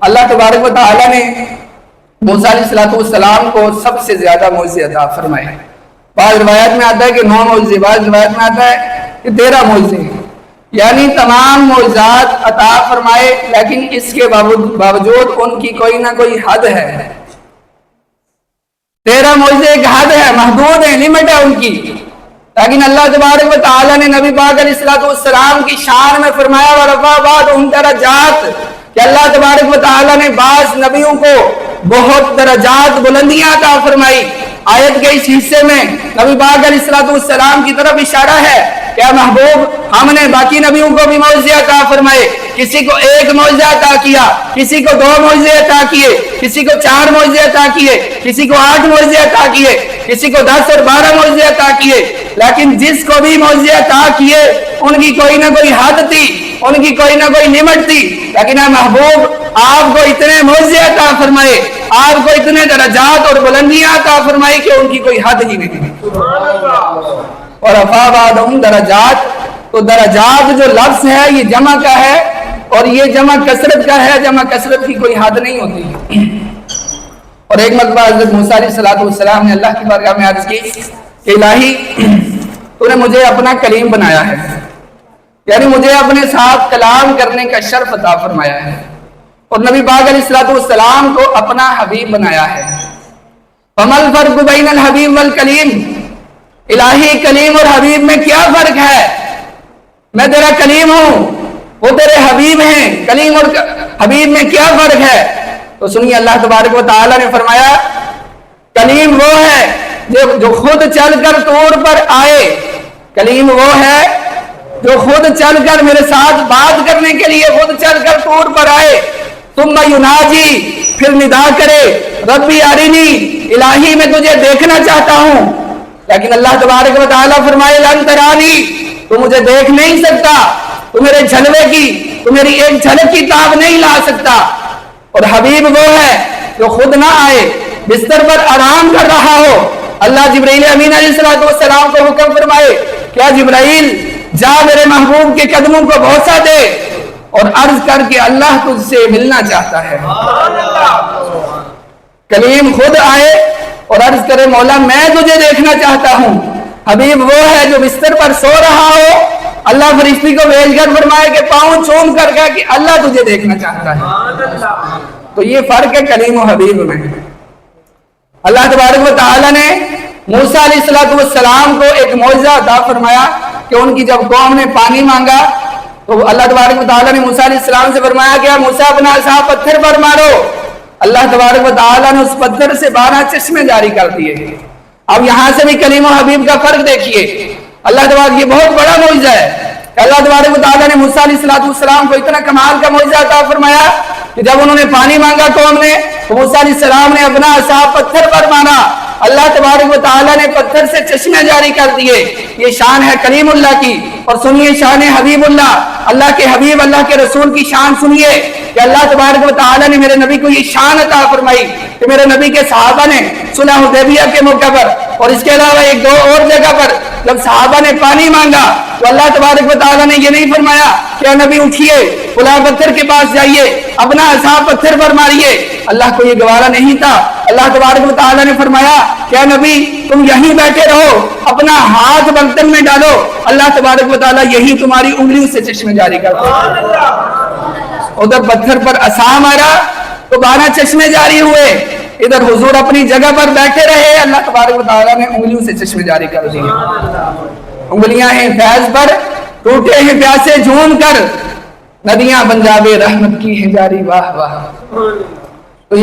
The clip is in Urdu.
اللہ تبارک و تعالیٰ نے موسیٰ علیہ السلام کو سب سے زیادہ معجزے عطا فرمائے۔ بعض روایت میں آتا ہے کہ 9 معجزے، بعض روایت میں آتا ہے کہ 13 معجزے، یعنی تمام معجزات عطا فرمائے، لیکن اس کے باوجود ان کی کوئی نہ کوئی حد ہے۔ 13 معجزے ایک حد ہے، محدود ہے، لمٹ ہے ان کی، لیکن اللہ تبارک و تعالیٰ نے نبی پاک علیہ السلام کی شان میں فرمایا وَرَفَعَ بَعْضَهُمْ دَرَجَاتٍ، کہ اللہ تبارک و تعالیٰ نے بعض نبیوں کو بہت درجات بلندیاں عطا فرمائی۔ آیت کے اس حصے میں نبی پاک علیہ السلام کی طرف اشارہ ہے کہ اے محبوب، ہم نے باقی نبیوں کو بھی معجزے عطا فرمائے، کسی کو 1 معجزہ عطا کیا، کسی کو 2 معجزے عطا کیے، کسی کو 4 معجزے عطا کیے، کسی کو 8 معجزے عطا کیے، کسی کو 10 اور 12 معجزے عطا کیے، لیکن جس کو بھی معجزے عطا کیے ان کی کوئی نہ کوئی حد تھی، ان کی کوئی نہ کوئی لمٹ تھی، لیکن اے محبوب آپ کو اتنے معجزے عطا فرمائے، آپ کو اتنے درجات اور بلندیاں عطا فرمائی کہ ان کی کوئی حد ہی نہیں۔ اور رفع بعضهم درجات، تو درجات جو لفظ ہے یہ جمع کا ہے، اور یہ جمع کثرت کا ہے، جمع کثرت کی کوئی حد نہیں ہوتی۔ اور ایک مرتبہ حضرت موسیٰ علیہ السلام نے اللہ کی بارگاہ میں عرض کی کہ الہی تو نے مجھے اپنا کلیم بنایا ہے، یعنی مجھے اپنے ساتھ کلام کرنے کا شرف عطا فرمایا ہے، اور نبی پاک علیہ السلام کو اپنا حبیب بنایا ہے۔ فَمَا الْفَرْقُ بَيْنَ الْحَبِيبِ وَالْكَلِيمِ، الہی کلیم اور حبیب میں کیا فرق ہے؟ میں تیرا کلیم ہوں، وہ تیرے حبیب ہیں، کلیم اور حبیب میں کیا فرق ہے؟ تو سنیے اللہ تبارک و تعالیٰ نے فرمایا کلیم وہ ہے جو خود چل کر طور پر آئے، کلیم وہ ہے جو خود چل کر میرے ساتھ بات کرنے کے لیے خود چل کر طور پر آئے، ثم یناجی، پھر ندا کرے ربی ارنی، الہی میں تجھے دیکھنا چاہتا ہوں، لیکن اللہ تبارک و تعالیٰ فرمائے لن ترانی، تو مجھے دیکھ نہیں سکتا، تو میرے جلوے کی، تو میری ایک جھلک کی تاب نہیں لا سکتا۔ اور حبیب وہ ہے جو خود نہ آئے، بستر پر آرام کر رہا ہو، اللہ جبرائیل امین علیہ السلام کو حکم فرمائے کیا جبرائیل جا میرے محبوب کے قدموں کو بوسہ دے اور عرض کر کے اللہ تجھ سے ملنا چاہتا ہے۔ کلیم خود آئے اور عرض کرے مولا میں تجھے دیکھنا چاہتا ہوں۔ حبیب وہ ہے جو بستر پر سو رہا ہو، اللہ فرشتی کو بھیج کر فرمائے کہ پاؤں چوم کر کہا کہ اللہ تجھے دیکھنا چاہتا ہے۔ تو یہ فرق ہے کلیم و حبیب میں۔ اللہ تبارک و تعالیٰ نے موسیٰ علیہ السلام کو ایک معجزہ عطا فرمایا کہ ان کی جب قوم نے پانی مانگا تو اللہ تبارک و تعالیٰ نے موسیٰ علیہ السلام سے فرمایا کہ موسیٰ اپنا عصا پتھر پر مارو، اللہ تبارک و تعالیٰ نے اس پتھر سے 12 چشمے جاری کر دیے۔ اب یہاں سے بھی کلیم و حبیب کا فرق دیکھیے، اللہ تبارک، یہ بہت بڑا معجزہ ہے کہ اللہ تبارک و تعالیٰ نے موسیٰ علیہ السلام کو اتنا کمال کا معجزہ عطا فرمایا کہ جب انہوں نے پانی مانگا قوم نے تو موسیٰ علیہ السلام نے اپنا عصا پتھر پر مارا، اللہ تبارک و تعالیٰ نے پتھر سے چشمے جاری کر دیے۔ یہ شان ہے کلیم اللہ کی۔ اور سنیے شان حبیب اللہ، اللہ کے حبیب، اللہ کے رسول کی شان سنیے کہ اللہ تبارک و تعالیٰ نے میرے نبی کو یہ شان عطا فرمائی کہ میرے نبی کے صحابہ نے صلح حدیبیہ کے موقع پر اور اس کے علاوہ 1-2 اور جگہ پر جب صحابہ نے پانی مانگا تو اللہ تبارک و تعالیٰ نے یہ نہیں فرمایا کہ اے نبی اٹھیے فلاں پتھر کے پاس جائیے اپنا عصا پتھر پر ماریے، اللہ کو یہ گوارا نہیں تھا۔ اللہ تبارک و تعالیٰ نے فرمایا کہ اے نبی تم یہیں بیٹھے رہو، اپنا ہاتھ برتن میں ڈالو، اللہ تبارک و تعالیٰ یہی تمہاری انگلیوں سے چشمے جاری کرتا ہے۔ ادھر پتھر پر عصا مارا تو 12 چشمے جاری ہوئے، ادھر حضور اپنی جگہ پر بیٹھے رہے، اللہ تبارک و تعالیٰ نے انگلیوں سے چشمے جاری کر دیے۔ انگلیاں ہیں فیض پر، ٹوٹے ہیں پیاسے جھوم کر، ندیاں بنجابے رحمت کی ہیں جاری، واہ واہ۔